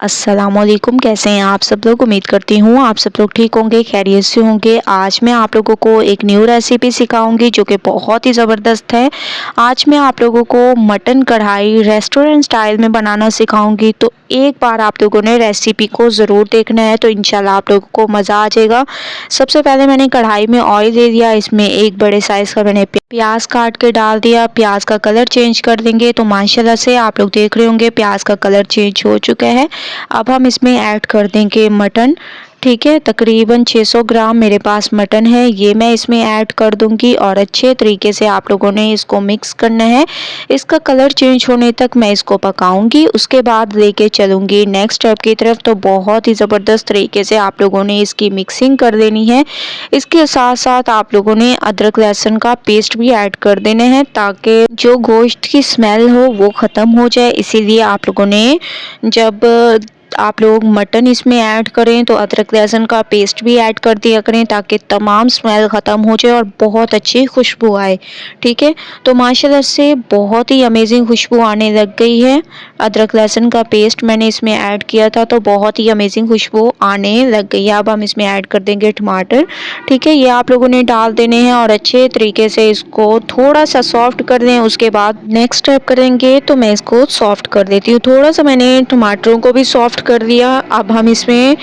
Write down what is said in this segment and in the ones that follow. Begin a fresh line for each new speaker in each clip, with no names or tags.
अस्सलामुअलैकुम। कैसे हैं आप सब लोग। उम्मीद करती हूँ आप सब लोग ठीक होंगे, खैरियत से होंगे। आज मैं आप लोगों को एक न्यू रेसिपी सिखाऊंगी जो कि बहुत ही ज़बरदस्त है। आज मैं आप लोगों को मटन कढ़ाई रेस्टोरेंट स्टाइल में बनाना सिखाऊंगी, तो एक बार आप लोगों ने रेसिपी को ज़रूर देखना है, तो इंशाल्लाह आप लोगों को मज़ा आ जाएगा। सबसे पहले मैंने कढ़ाई में ऑयल ले लिया, इसमें एक बड़े साइज़ का मैंने प्याज काट के डाल दिया। प्याज का कलर चेंज कर देंगे, तो माशाल्लाह से आप लोग देख रहे होंगे प्याज का कलर चेंज हो चुका है। अब हम इसमें ऐड कर देंगे मटन। ठीक है, तकरीबन 600 ग्राम मेरे पास मटन है, ये मैं इसमें ऐड कर दूंगी और अच्छे तरीके से आप लोगों ने इसको मिक्स करना है। इसका कलर चेंज होने तक मैं इसको पकाऊंगी, उसके बाद लेके चलूंगी नेक्स्ट स्टेप की तरफ। तो बहुत ही ज़बरदस्त तरीके से आप लोगों ने इसकी मिक्सिंग कर देनी है। इसके साथ साथ आप लोगों ने अदरक लहसुन का पेस्ट भी ऐड कर देने हैं, ताकि जो गोश्त की स्मेल हो वो ख़त्म हो जाए। इसीलिए आप लोगों ने जब आप लोग मटन इसमें ऐड करें तो अदरक लहसुन का पेस्ट भी ऐड कर दिया करें, ताकि तमाम स्मेल ख़त्म हो जाए और बहुत अच्छी खुशबू आए। ठीक है, तो माशाल्लाह से बहुत ही अमेजिंग खुशबू आने लग गई है। अदरक लहसुन का पेस्ट मैंने इसमें ऐड किया था, तो बहुत ही अमेजिंग खुशबू आने लग गई है। अब हम इसमें ऐड कर देंगे टमाटर। ठीक है, ये आप लोगों ने डाल देने हैं और अच्छे तरीके से इसको थोड़ा सा सॉफ्ट कर दें। उसके बाद नेक्स्ट स्टेप करेंगे, तो मैं इसको सॉफ्ट कर देती हूँ। थोड़ा सा मैंने टमाटरों को भी सॉफ्ट कर दिया। अब हम इसमें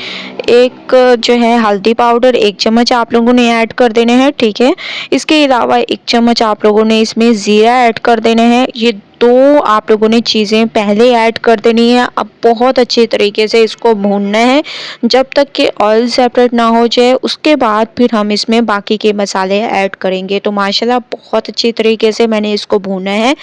एक जो है हल्दी पाउडर 1 चम्मच आप लोगों ने ऐड कर देने हैं। ठीक है, इसके अलावा 1 चम्मच आप लोगों ने इसमें ज़ीरा ऐड कर देने हैं। ये दो आप लोगों ने चीज़ें पहले ऐड कर देनी है। अब बहुत अच्छे तरीके से इसको भूनना है जब तक कि ऑयल सेपरेट ना हो जाए। उसके बाद फिर हम इसमें बाकी के मसाले ऐड करेंगे। तो माशाल्लाह बहुत अच्छी तरीके से मैंने इसको भूना है।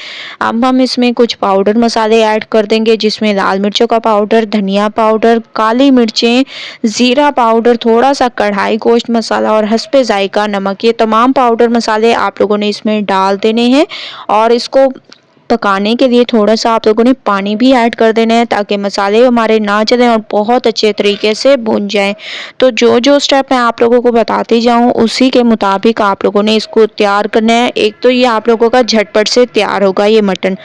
अब हम इसमें कुछ पाउडर मसाले ऐड कर देंगे, जिसमें लाल मिर्चों का पाउडर, धनिया पाउडर, काली मिर्चें, ज़ीरा पाउडर, थोड़ा सा कढ़ाई गोश्त मसाला और हस्बे जायका नमक। ये तमाम पाउडर मसाले आप लोगों ने इसमें डाल देने हैं और इसको पकाने के लिए थोड़ा सा आप लोगों ने पानी भी ऐड कर देना है, ताकि मसाले हमारे ना जलें और बहुत अच्छे तरीके से भुन जाएं। तो जो जो स्टेप मैं आप लोगों को बताती जाऊं उसी के मुताबिक आप लोगों ने इसको तैयार करना है। एक तो ये आप लोगों का झटपट से तैयार होगा ये मटन।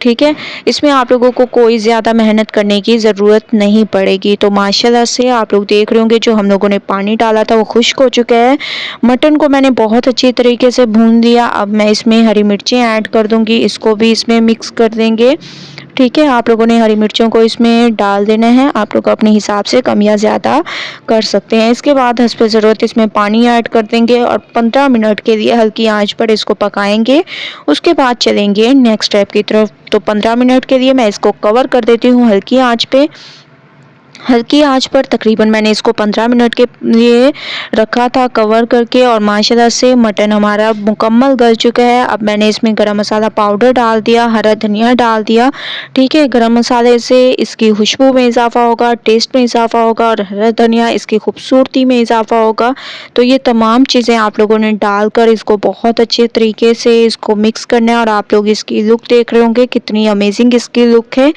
ठीक है, इसमें आप लोगों को कोई ज़्यादा मेहनत करने की ज़रूरत नहीं पड़ेगी। तो माशाल्लाह से आप लोग देख रहे होंगे जो हम लोगों ने पानी डाला था वो खुश्क हो चुका है। मटन को मैंने बहुत अच्छी तरीके से भून लिया। अब मैं इसमें हरी मिर्चें ऐड कर दूंगी, इसको भी इसमें मिक्स कर देंगे। ठीक है, आप लोगों ने हरी मिर्चों को इसमें डाल देना है। आप लोग अपने हिसाब से कम या ज़्यादा कर सकते हैं। इसके बाद हस्बे ज़रूरत इसमें पानी ऐड कर देंगे और 15 मिनट के लिए हल्की आंच पर इसको पकाएंगे। उसके बाद चलेंगे नेक्स्ट स्टेप की तरफ। तो 15 मिनट के लिए मैं इसको कवर कर देती हूँ हल्की आंच पे। हल्की आंच पर तकरीबन मैंने इसको 15 मिनट के लिए रखा था कवर करके, और माशाल्लाह से मटन हमारा मुकम्मल गल चुका है। अब मैंने इसमें गरम मसाला पाउडर डाल दिया, हरा धनिया डाल दिया। ठीक है, गरम मसाले से इसकी खुशबू में इजाफा होगा, टेस्ट में इजाफा होगा, और हरा धनिया इसकी खूबसूरती में इजाफा होगा। तो ये तमाम चीज़ें आप लोगों ने डालकर इसको बहुत अच्छे तरीके से इसको मिक्स करना है। और आप लोग इसकी लुक देख रहे होंगे कितनी अमेजिंग इसकी लुक है।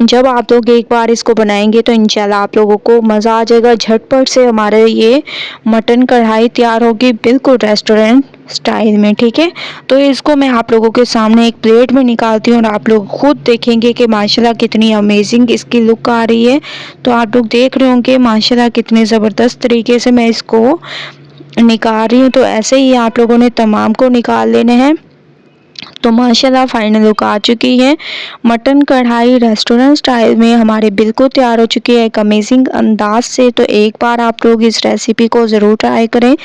जब आप लोग एक बार इसको बनाएंगे तो इंशाल्लाह आप लोगों को मज़ा आ जाएगा। झटपट से हमारे ये मटन कढ़ाई तैयार होगी बिल्कुल रेस्टोरेंट स्टाइल में। ठीक है, तो इसको मैं आप लोगों के सामने एक प्लेट में निकालती हूँ और आप लोग खुद देखेंगे कि माशाल्लाह कितनी अमेजिंग इसकी लुक आ रही है। तो आप लोग देख रहे होंगे माशाल्लाह कितने ज़बरदस्त तरीके से मैं इसको निकाल रही हूँ। तो ऐसे ही आप लोगों ने तमाम को निकाल लेने हैं। तो माशाल्लाह फाइनल लुक आ चुकी है। मटन कढ़ाई रेस्टोरेंट स्टाइल में हमारे बिल्कुल तैयार हो चुकी है एक अमेजिंग अंदाज से। तो एक बार आप लोग इस रेसिपी को ज़रूर ट्राई करें,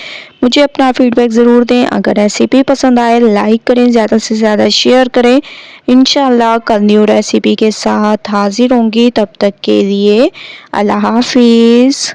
मुझे अपना फीडबैक ज़रूर दें। अगर रेसिपी पसंद आए लाइक करें, ज़्यादा से ज़्यादा शेयर करें। इंशाल्लाह कल न्यू रेसिपी के साथ हाजिर होंगी, तब तक के लिए अल्लाह हाफिज़।